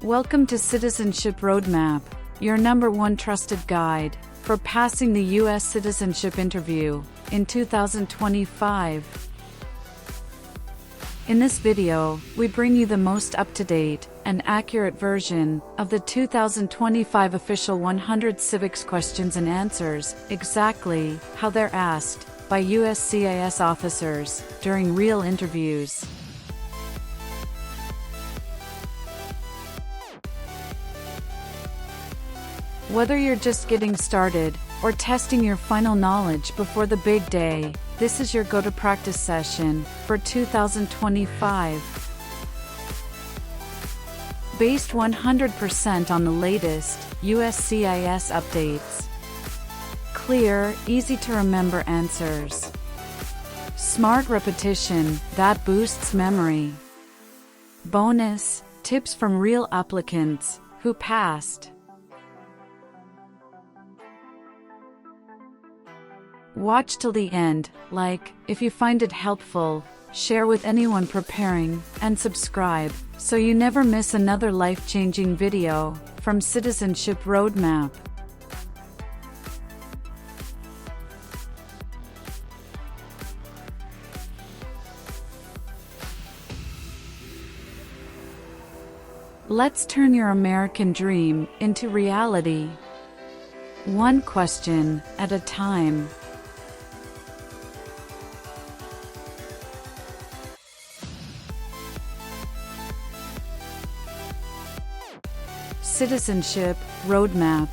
Welcome to Citizenship Roadmap, your #1 trusted guide for passing the U.S. Citizenship Interview in 2025. In this video, we bring you the most up-to-date and accurate version of the 2025 official 100 Civics Questions and Answers, exactly how they're asked by USCIS officers during real interviews. Whether you're just getting started or testing your final knowledge before the big day, this is your go-to practice session for 2025. Based 100% on the latest USCIS updates. Clear, easy-to-remember answers. Smart repetition that boosts memory. Bonus, tips from real applicants who passed. Watch till the end, like, if you find it helpful, share with anyone preparing, and subscribe, so you never miss another life-changing video from Citizenship Roadmap. Let's turn your American dream into reality. One question at a time. Citizenship Roadmap.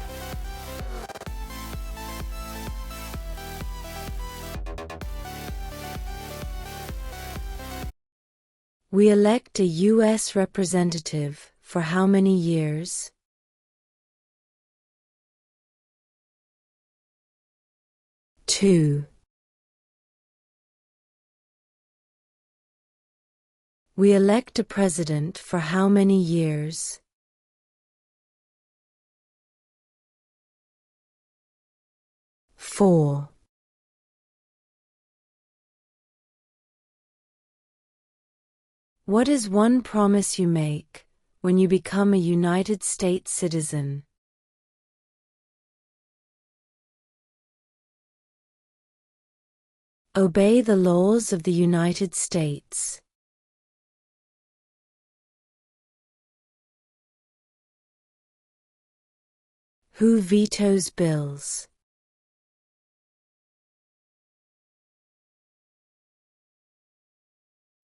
We elect a U.S. representative for how many years? Two. We elect a president for how many years? 4. What is one promise you make when you become a United States citizen? Obey the laws of the United States. Who vetoes bills?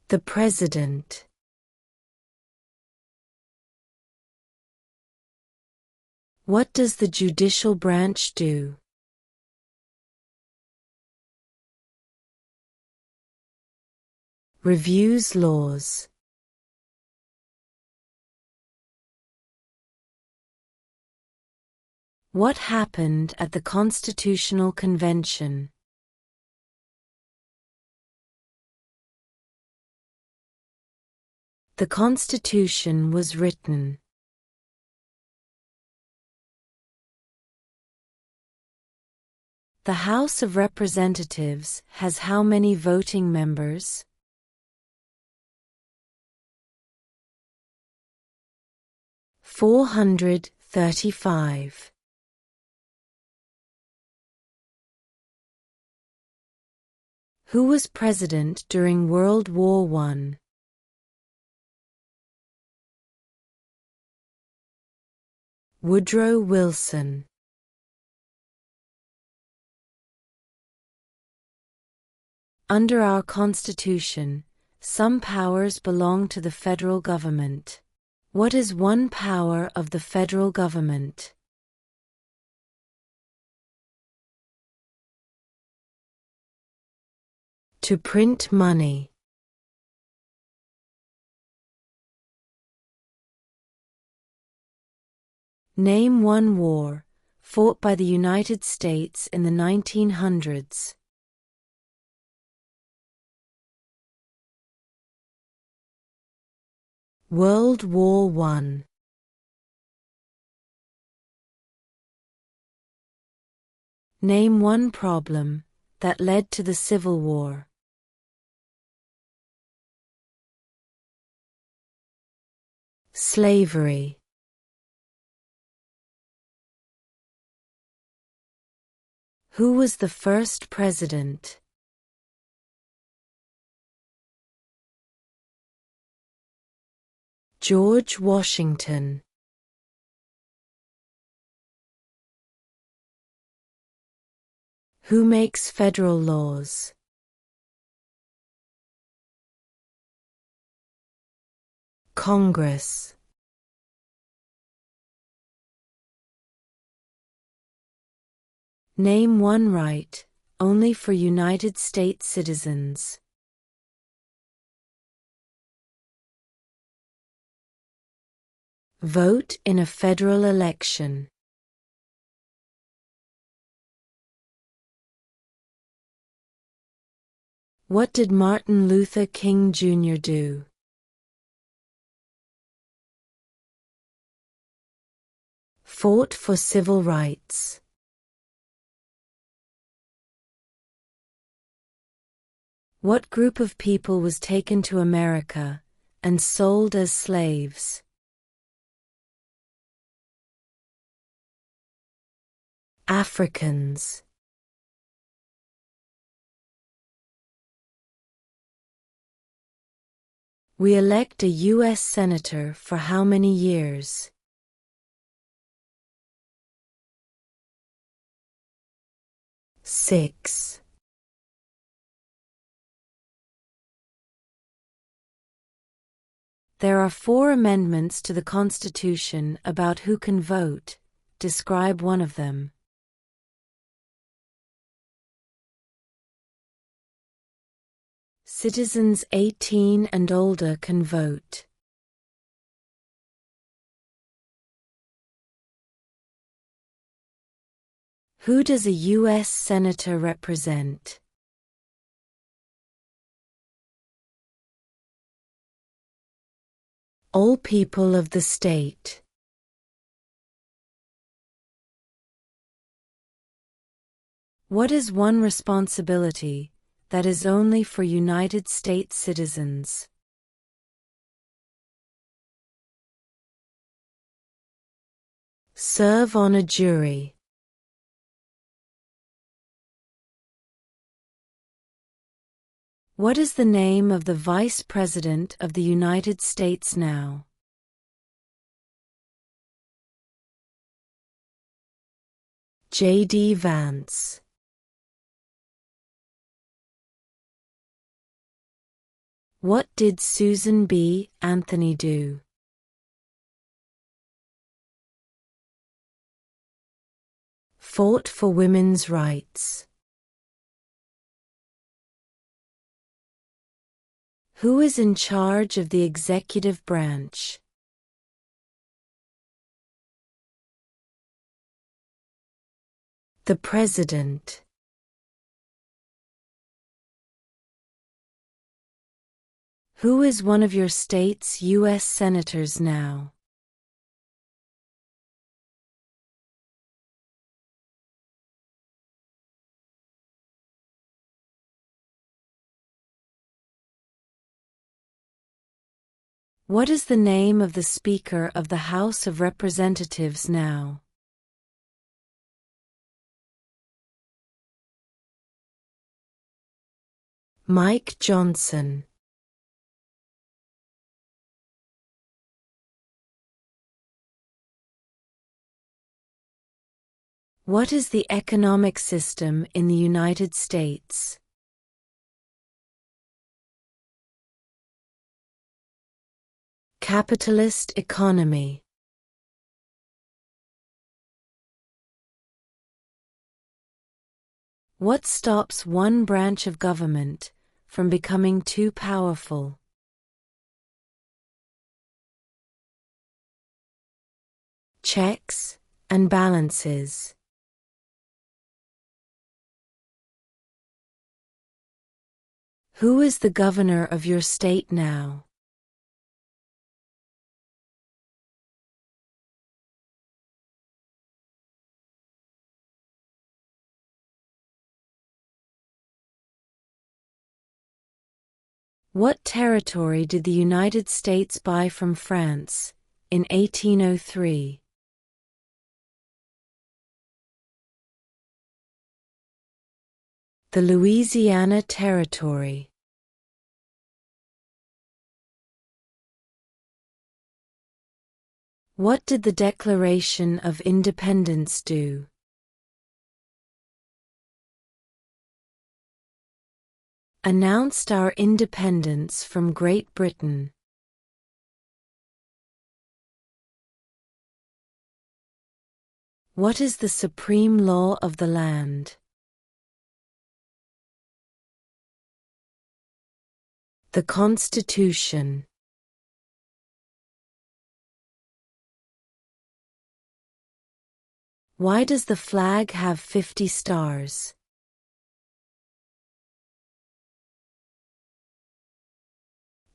The President. What does the judicial branch do? Reviews laws. What happened at the Constitutional Convention? The Constitution was written. The House of Representatives has how many voting members? 435. Who was president during World War I? Woodrow Wilson. Under our Constitution, some powers belong to the federal government. What is one power of the federal government? To print money. Name one war fought by the United States in the 1900s. World War I. Name one problem that led to the Civil War. Slavery. Who was the first president? George Washington. Who makes federal laws? Congress. Name one right, only for United States citizens. Vote in a federal election. What did Martin Luther King Jr. do? Fought for civil rights. What group of people was taken to America and sold as slaves? Africans. We elect a U.S. Senator for how many years? 6. There are 4 amendments to the Constitution about who can vote. Describe one of them. Citizens 18 and older can vote. Who does a U.S. Senator represent? All people of the state. What is one responsibility that is only for United States citizens? Serve on a jury. What is the name of the Vice President of the United States now? J.D. Vance. What did Susan B. Anthony do? Fought for women's rights. Who is in charge of the executive branch? The President. Who is one of your state's U.S. Senators now? What is the name of the Speaker of the House of Representatives now? Mike Johnson. What is the economic system in the United States? Capitalist economy. What stops one branch of government from becoming too powerful? Checks and balances. Who is the governor of your state now? What territory did the United States buy from France in 1803? The Louisiana Territory. What did the Declaration of Independence do? Announced our independence from Great Britain. What is the supreme law of the land? The Constitution. Why does the flag have 50 stars?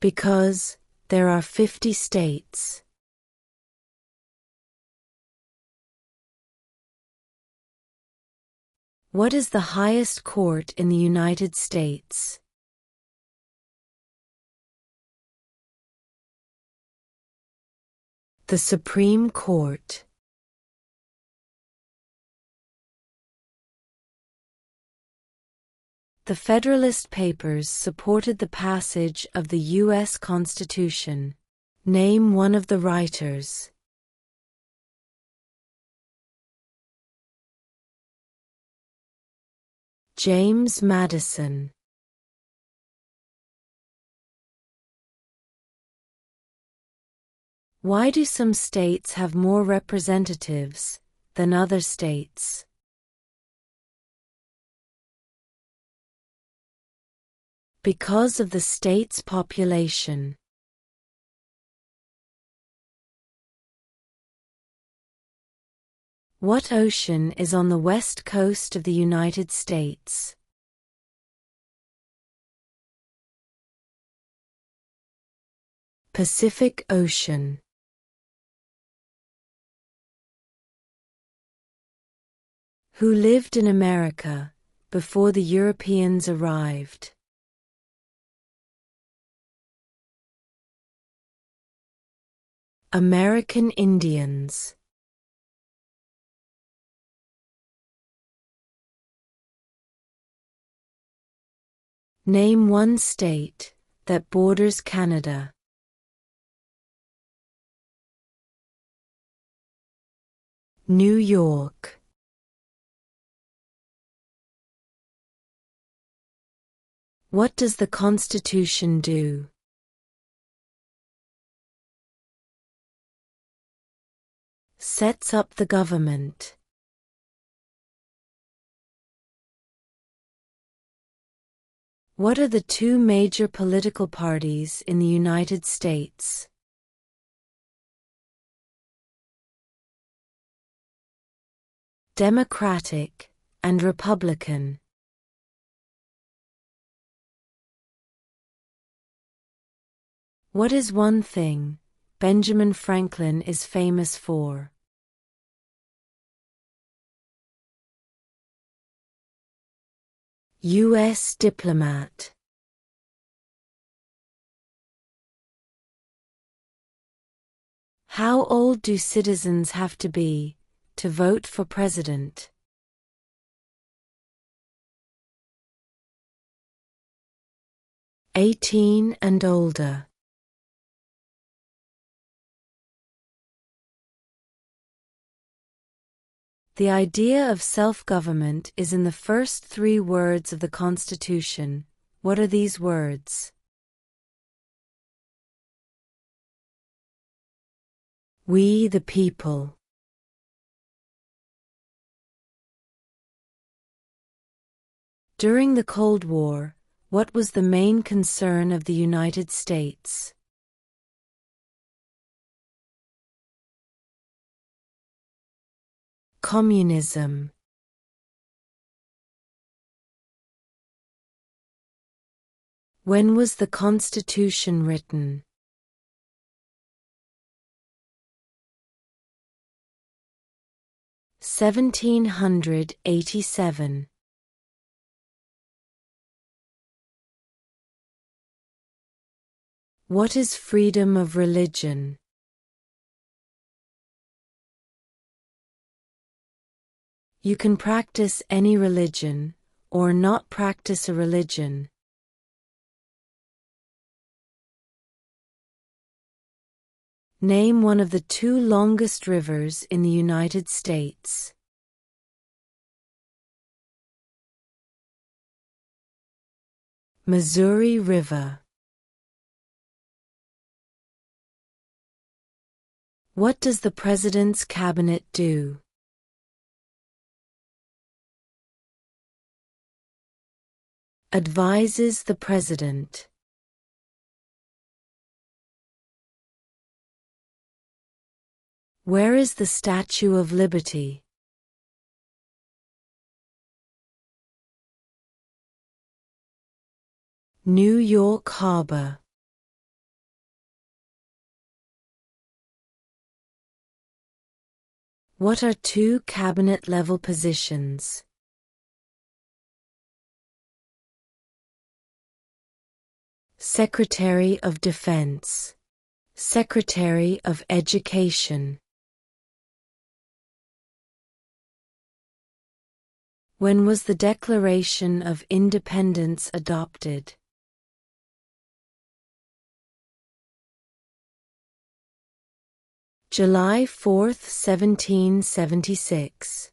Because there are 50 states. What is the highest court in the United States? The Supreme Court. The Federalist Papers supported the passage of the U.S. Constitution. Name one of the writers. James Madison. Why do some states have more representatives than other states? Because of the state's population. What ocean is on the west coast of the United States? Pacific Ocean. Who lived in America before the Europeans arrived? American Indians. Name one state that borders Canada. New York. What does the Constitution do? Sets up the government. What are the two major political parties in the United States? Democratic and Republican. What is one thing Benjamin Franklin is famous for? U.S. diplomat. How old do citizens have to be to vote for president? 18 and older. The idea of self-government is in the first 3 words of the Constitution. What are these words? We the people. During the Cold War, what was the main concern of the United States? Communism. When was the Constitution written? 1787. What is freedom of religion? You can practice any religion or not practice a religion. Name one of the two longest rivers in the United States. Missouri River. What does the President's Cabinet do? Advises the President. Where is the Statue of Liberty? New York Harbor. What are two cabinet-level positions? Secretary of Defense. Secretary of Education. When was the Declaration of Independence adopted? July 4, 1776.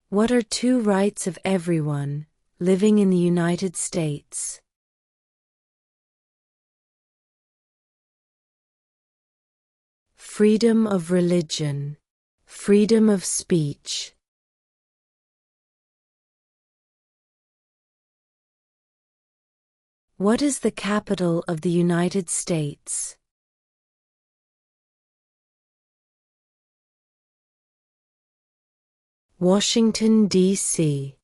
What are two rights of everyone living in the United States? Freedom of religion, freedom of speech. What is the capital of the United States? Washington, D.C.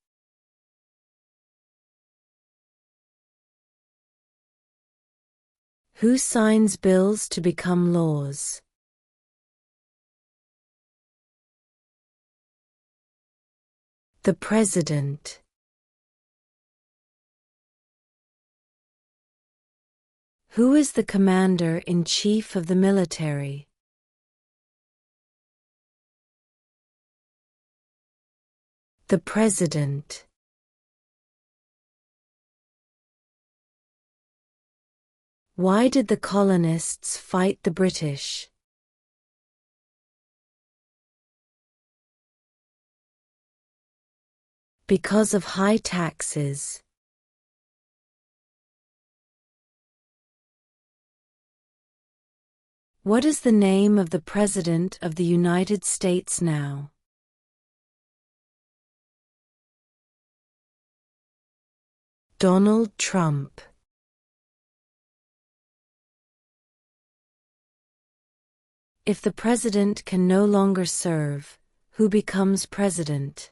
Who signs bills to become laws? The President. Who is the Commander-in-Chief of the military? The President. Why did the colonists fight the British? Because of high taxes. What is the name of the President of the United States now? Donald Trump. If the President can no longer serve, who becomes President?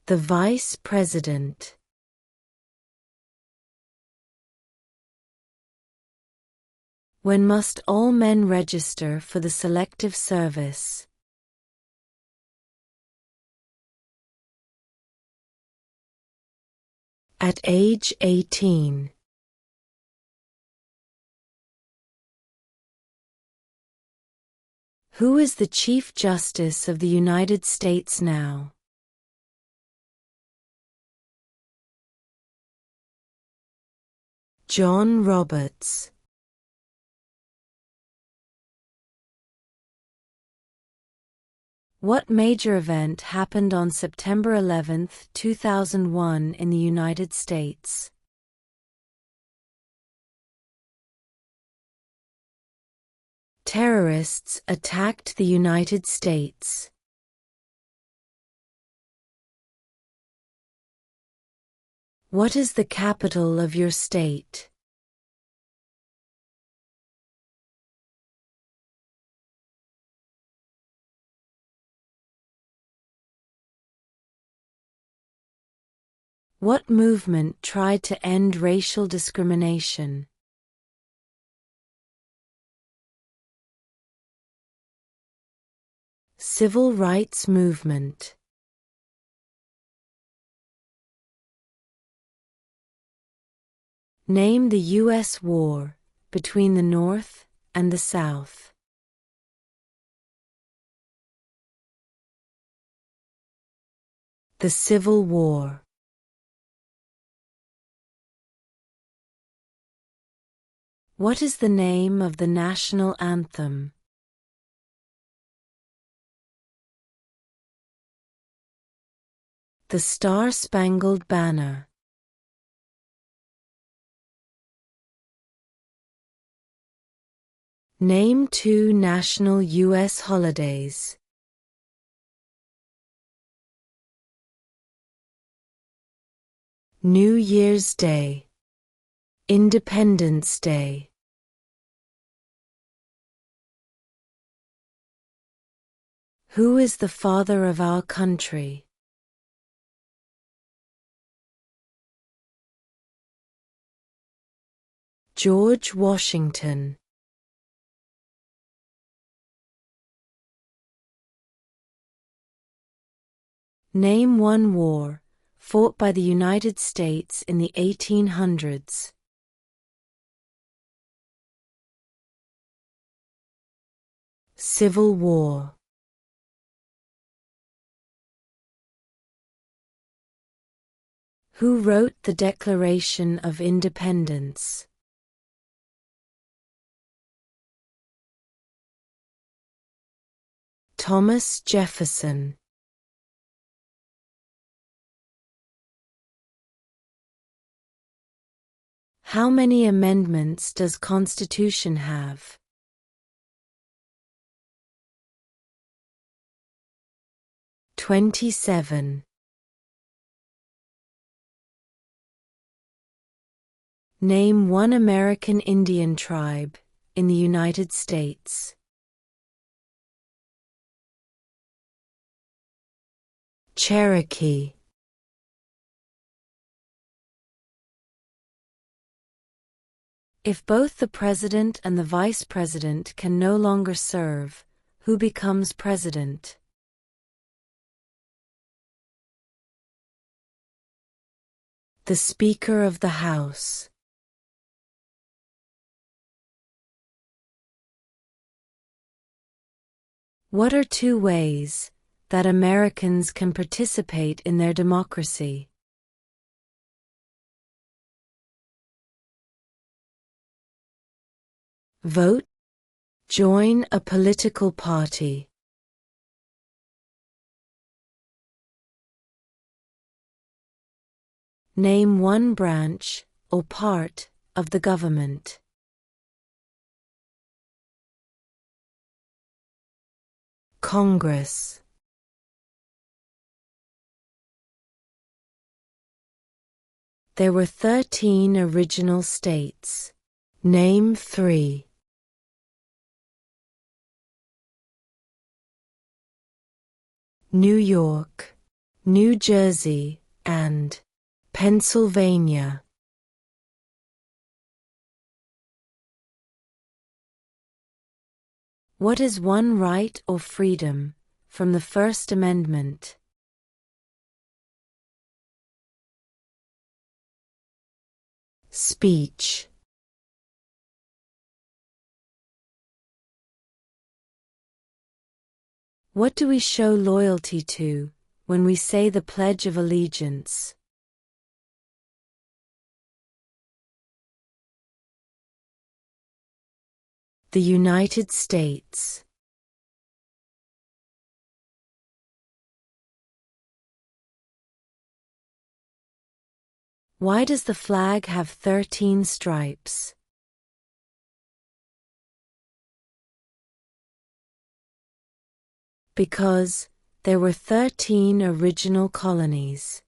The Vice President. When must all men register for the Selective Service? At age 18. Who is the Chief Justice of the United States now? John Roberts. What major event happened on September 11, 2001 in the United States? Terrorists attacked the United States. What is the capital of your state? What movement tried to end racial discrimination? Civil rights movement. Name the U.S. war between the North and the South? The Civil War. What is the name of the national anthem? The Star-Spangled Banner. Name 2 national U.S. holidays. New Year's Day, Independence Day. Who is the father of our country? George Washington. Name 1 war fought by the United States in the 1800s. Civil War. Who wrote the Declaration of Independence? Thomas Jefferson. How many amendments does Constitution have? 27. Name 1 American Indian tribe in the United States. Cherokee. If both the president and the vice president can no longer serve, who becomes president? The Speaker of the House. What are 2 ways that Americans can participate in their democracy? Vote. Join a political party. Name 1 branch or part of the government. Congress. There were 13 original states. Name 3. New York, New Jersey, and Pennsylvania. What is 1 right or freedom from the First Amendment? Speech. What do we show loyalty to when we say the Pledge of Allegiance? The United States. Why does the flag have 13 stripes? Because there were 13 original colonies.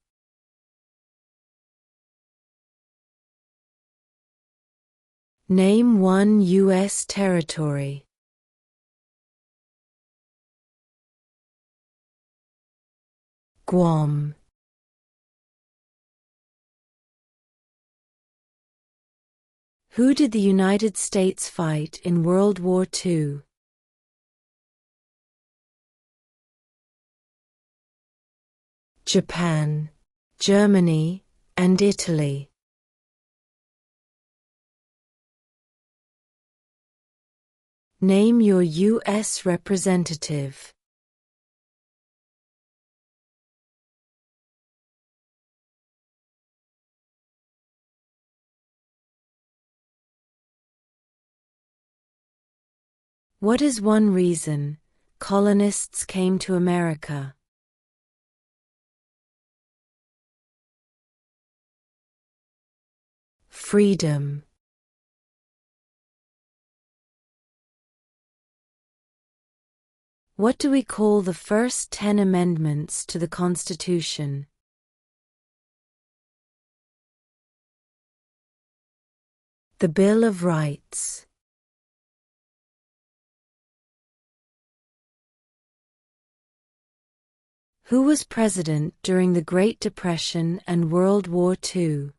Name 1 U.S. territory. Guam. Who did the United States fight in World War II? Japan, Germany, and Italy. Name your U.S. representative. What is one reason colonists came to America? Freedom. What do we call the first 10 amendments to the Constitution? The Bill of Rights. Who was president during the Great Depression and World War II?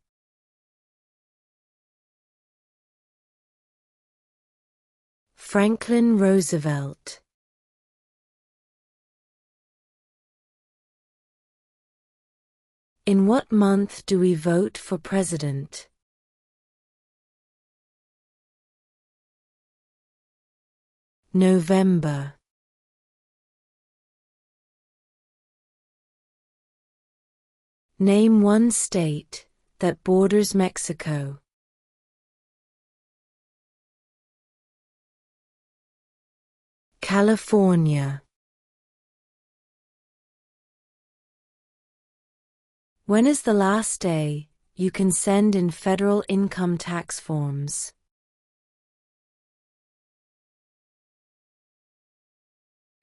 Franklin Roosevelt. In what month do we vote for president? November. Name one state that borders Mexico. California. When is the last day you can send in federal income tax forms?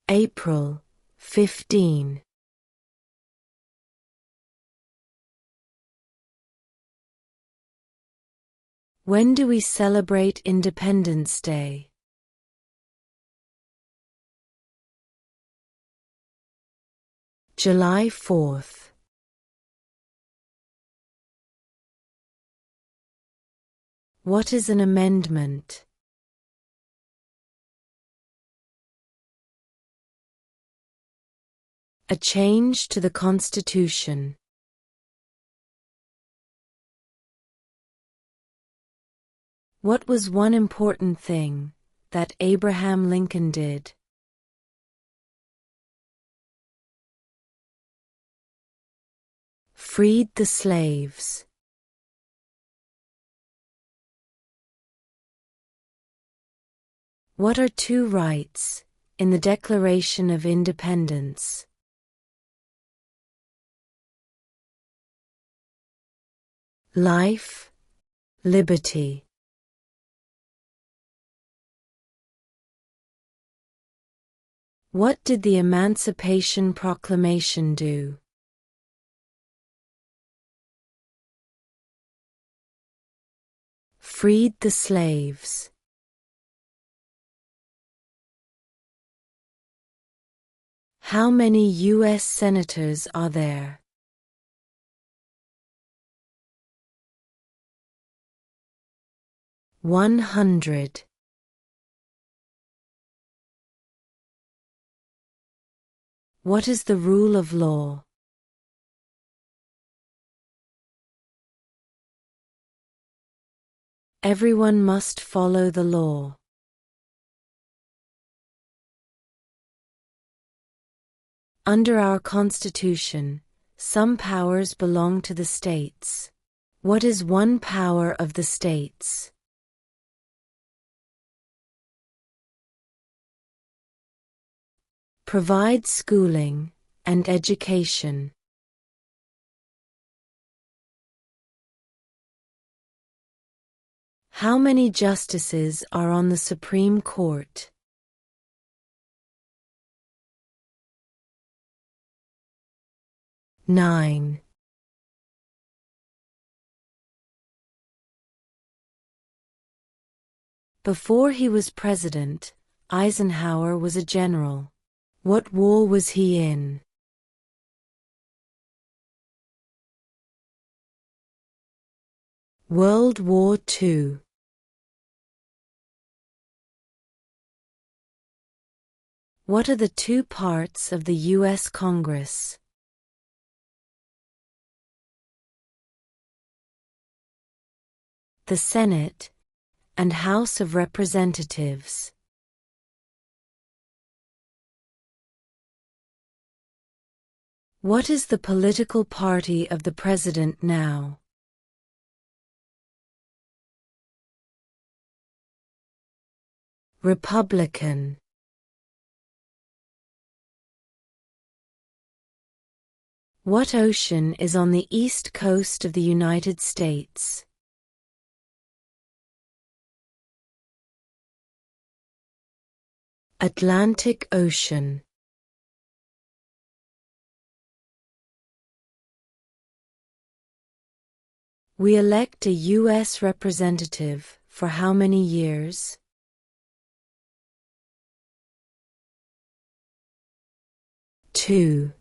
April 15. When do we celebrate Independence Day? July 4th. What is an amendment? A change to the Constitution. What was one important thing that Abraham Lincoln did? Freed the slaves. What are two rights in the Declaration of Independence? Life, liberty. What did the Emancipation Proclamation do? Freed the slaves. How many U.S. senators are there? 100. What is the rule of law? Everyone must follow the law. Under our Constitution, some powers belong to the states. What is one power of the states? Provide schooling and education. How many justices are on the Supreme Court? 9. Before he was president, Eisenhower was a general. What war was he in? World War II. What are the two parts of the U.S. Congress? The Senate and House of Representatives. What is the political party of the president now? Republican. What ocean is on the east coast of the United States? Atlantic Ocean. We elect a U.S. representative for how many years? 2.